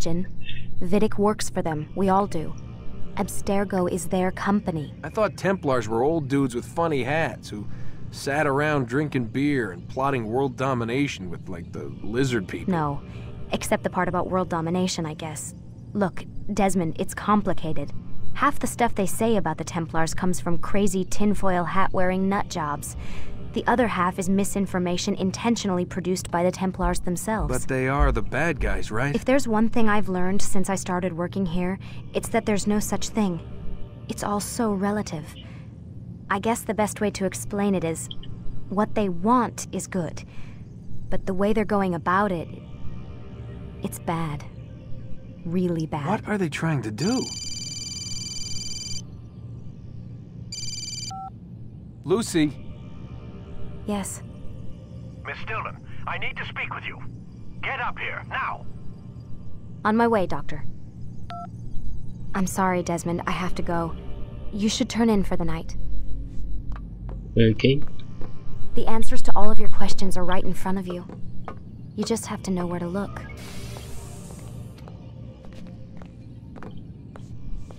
question. Vidic works for them. We all do. Abstergo is their company. I thought Templars were old dudes with funny hats who sat around drinking beer and plotting world domination with, like, the lizard people. No. Except the part about world domination, I guess. Look, Desmond, it's complicated. Half the stuff they say about the Templars comes from crazy tinfoil hat-wearing nut jobs. The other half is misinformation intentionally produced by the Templars themselves. But they are the bad guys, right? If there's one thing I've learned since I started working here, it's that there's no such thing. It's all so relative. I guess the best way to explain it is, what they want is good. But the way they're going about it, it's bad. Really bad. What are they trying to do? Lucy? Yes. Miss Stillman, I need to speak with you. Get up here, now! On my way, Doctor. I'm sorry, Desmond. I have to go. You should turn in for the night. Okay. The answers to all of your questions are right in front of you. You just have to know where to look.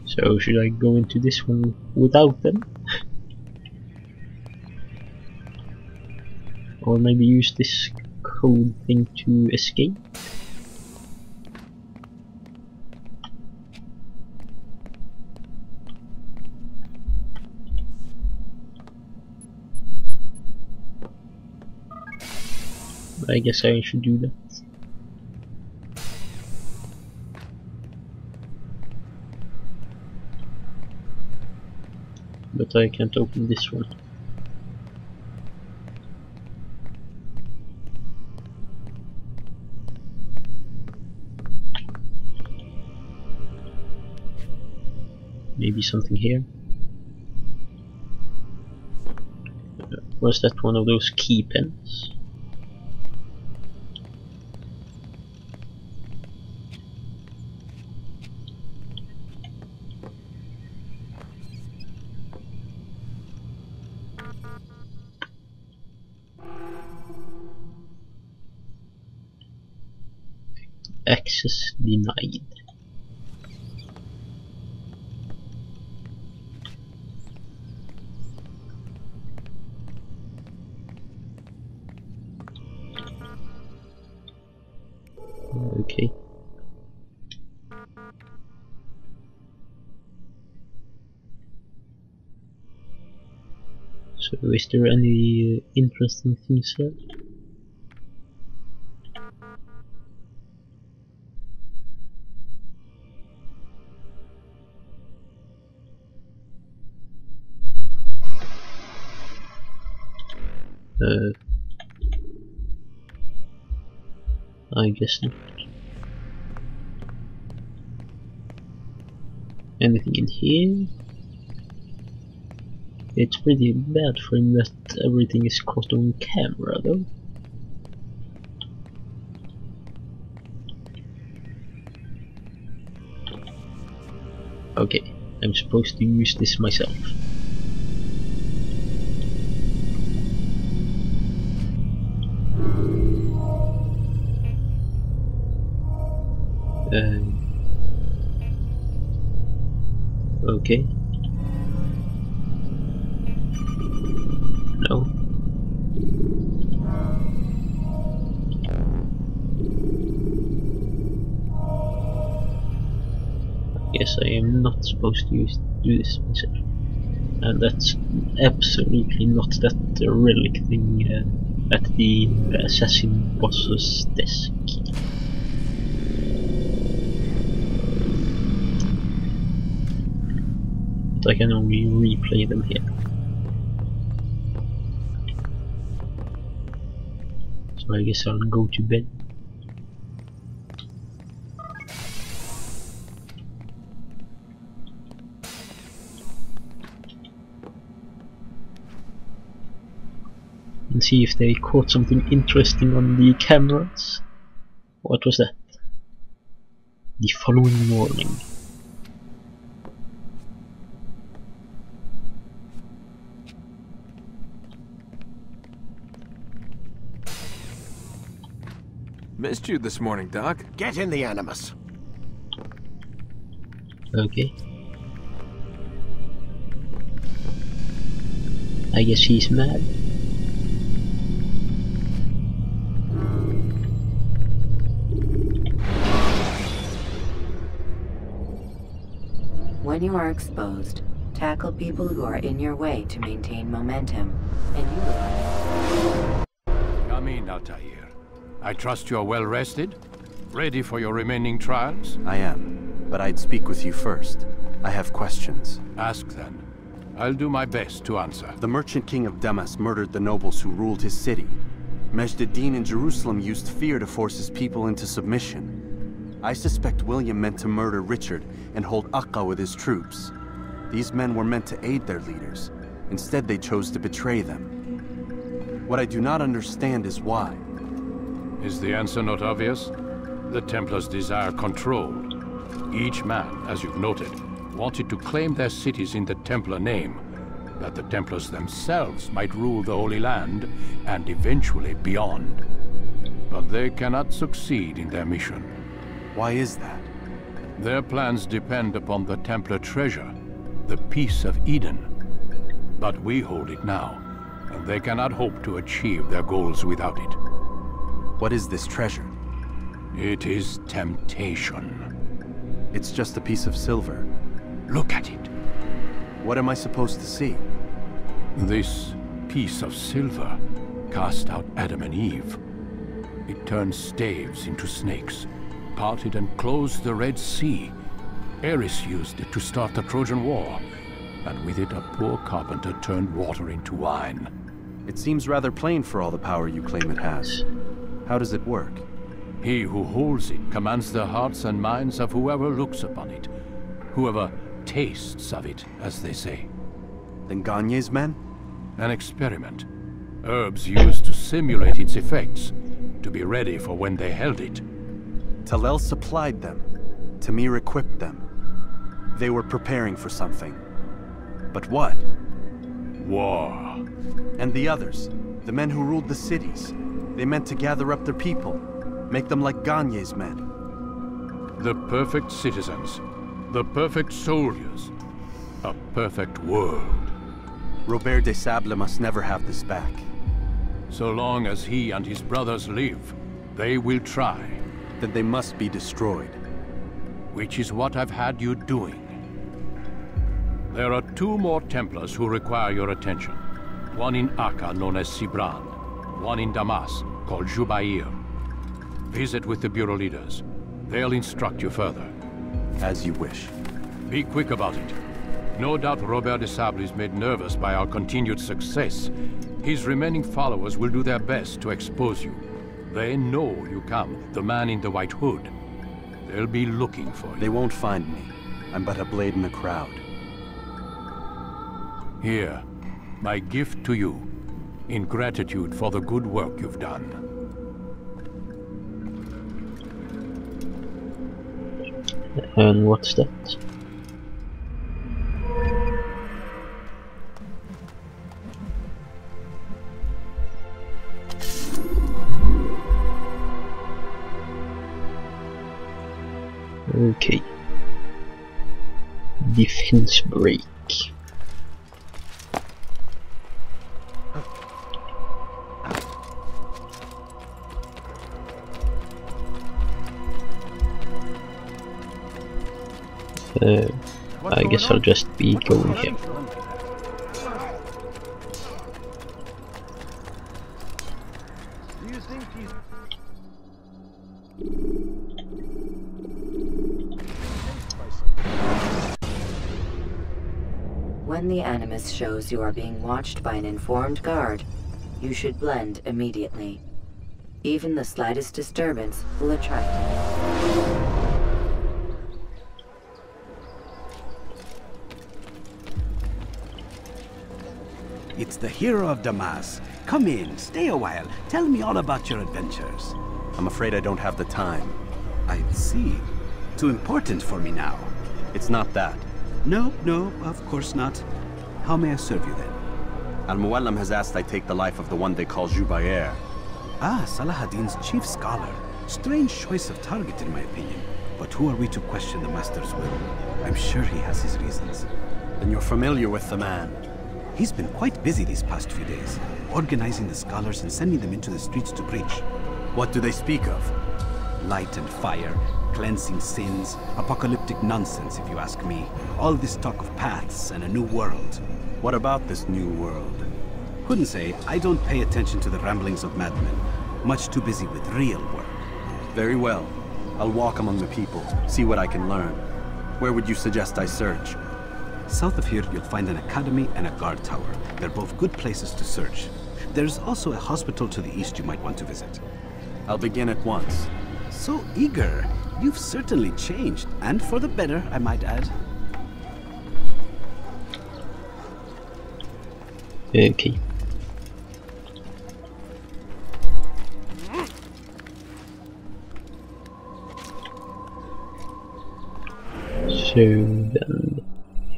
So, should I go into this one without them? Or maybe use this code thing to escape? I guess I should do that. But I can't open this one. Maybe something here. Was that one of those key pens? Access denied. Okay. So is there any interesting things here? I guess not. Anything in here? It's pretty bad for him that everything is caught on camera though. Okay, I'm supposed to use this myself. Okay. No. Yes, I am not supposed to do this myself. And that's absolutely not that relic thing at the assassin boss's desk. But I can only replay them here. So I guess I'll go to bed. And see if they caught something interesting on the cameras. What was that? The following morning. Missed you this morning, Doc. Get in the Animus. Okay. I guess he's mad. When you are exposed, tackle people who are in your way to maintain momentum, and you will... Come in, Altair. I trust you're well rested? Ready for your remaining trials? I am, but I'd speak with you first. I have questions. Ask then. I'll do my best to answer. The merchant king of Damas murdered the nobles who ruled his city. Majd-ad-Din in Jerusalem used fear to force his people into submission. I suspect William meant to murder Richard and hold Akka with his troops. These men were meant to aid their leaders. Instead, they chose to betray them. What I do not understand is why. Is the answer not obvious? The Templars desire control. Each man, as you've noted, wanted to claim their cities in the Templar name, that the Templars themselves might rule the Holy Land and eventually beyond. But they cannot succeed in their mission. Why is that? Their plans depend upon the Templar treasure, the Peace of Eden. But we hold it now, and they cannot hope to achieve their goals without it. What is this treasure? It is temptation. It's just a piece of silver. Look at it. What am I supposed to see? This piece of silver cast out Adam and Eve. It turned staves into snakes, parted and closed the Red Sea. Ares used it to start the Trojan War, and with it a poor carpenter turned water into wine. It seems rather plain for all the power you claim it has. How does it work? He who holds it commands the hearts and minds of whoever looks upon it, whoever tastes of it, as they say. Then Gagne's men? An experiment. Herbs used to simulate its effects, to be ready for when they held it. Talel supplied them. Tamir equipped them. They were preparing for something. But what? War. And the others, the men who ruled the cities, they meant to gather up their people, make them like Gagne's men. The perfect citizens, the perfect soldiers, a perfect world. Robert de Sable must never have this back. So long as he and his brothers live, they will try. Then they must be destroyed. Which is what I've had you doing. There are 2 more Templars who require your attention. One in Akka, known as Sibran. One in Damas, called Jubair. Visit with the Bureau leaders. They'll instruct you further. As you wish. Be quick about it. No doubt Robert de Sable is made nervous by our continued success. His remaining followers will do their best to expose you. They know you come, the man in the white hood. They'll be looking for you. They won't find me. I'm but a blade in the crowd. Here, my gift to you, in gratitude for the good work you've done. And what's that? Okay. Defense break. I guess I'll just be going here. When the Animus shows you are being watched by an informed guard, you should blend immediately. Even the slightest disturbance will attract him. It's the hero of Damas. Come in, stay a while. Tell me all about your adventures. I'm afraid I don't have the time. I see. Too important for me now. It's not that. No, of course not. How may I serve you then? Al-Muallim has asked I take the life of the one they call Jubair. Ah, Salah ad-Din's chief scholar. Strange choice of target in my opinion. But who are we to question the Master's will? I'm sure he has his reasons. Then you're familiar with the man. He's been quite busy these past few days, organizing the scholars and sending them into the streets to preach. What do they speak of? Light and fire, cleansing sins, apocalyptic nonsense if you ask me. All this talk of paths and a new world. What about this new world? Couldn't say. I don't pay attention to the ramblings of madmen. Much too busy with real work. Very well. I'll walk among the people, see what I can learn. Where would you suggest I search? South of here, you'll find an academy and a guard tower. They're both good places to search. There's also a hospital to the east you might want to visit. I'll begin at once. So eager. You've certainly changed, and for the better, I might add. Okay. So then,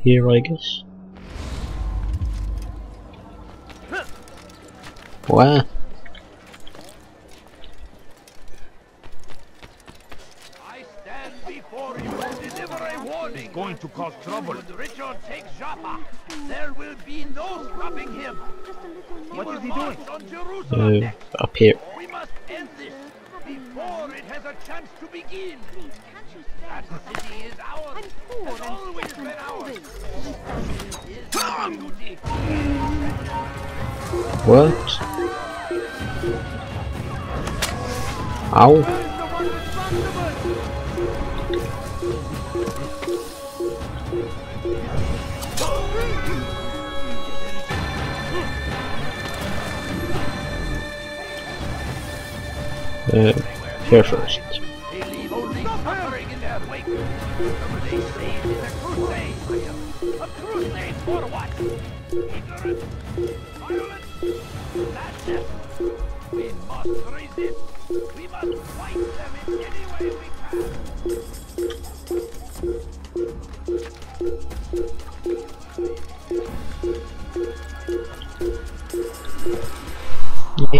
here I guess. What? I stand before you to deliver a warning. Going to cause trouble. Should Richard take Jaffa, there will be no stopping him. What is he doing? On Jerusalem next. Up here. We must end this before it has a chance to begin. That city is ours. Has always been ours. It is our duty. What? Ow. Here first. They leave only suffering in their wake. Whatever they say is a crusade. A crusade for what? Ignorance? Violence? That's it. We must resist. We must fight them in any way we can.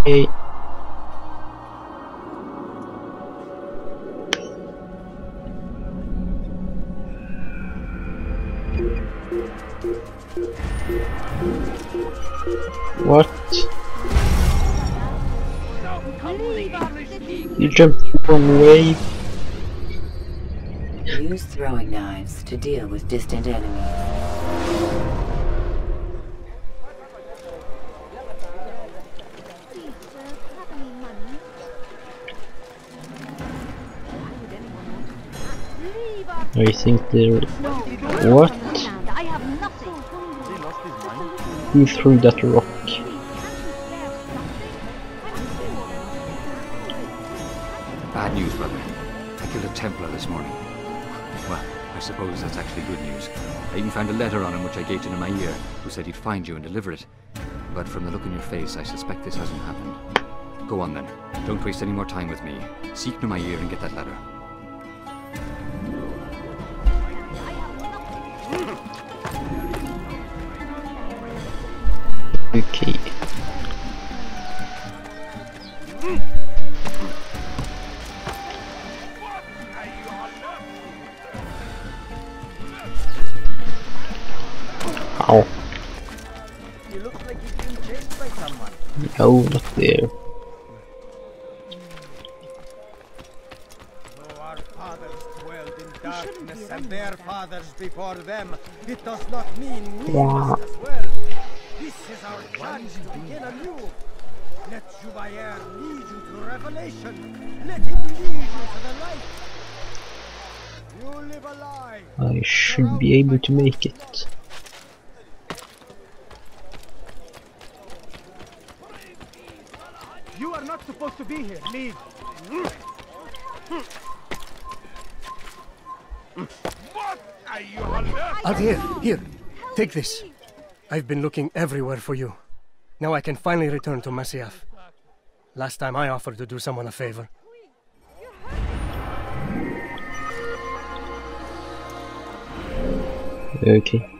Yay. What? You jumped the wrong way. Use throwing knives to deal with distant enemies. I think they're... What? Who threw that rock? Bad news, brother. I killed a Templar this morning. Well, I suppose that's actually good news. I even found a letter on him which I gave to Namair, who said he'd find you and deliver it. But from the look on your face, I suspect this hasn't happened. Go on then. Don't waste any more time with me. Seek Namair and get that letter. Okay. Ow. You look like you've been chased by someone. No, not there. Though our fathers dwelled in darkness and their fathers before them, it does not mean we must as well. This is our chance to begin anew. Let Jubair lead you to revelation. Let him lead you to the light. You live a lie. I should be able to make it. You are not supposed to be here. Leave. What are you Altair, here. Take this. I've been looking everywhere for you. Now I can finally return to Masyaf. Last time I offered to do someone a favor. Okay.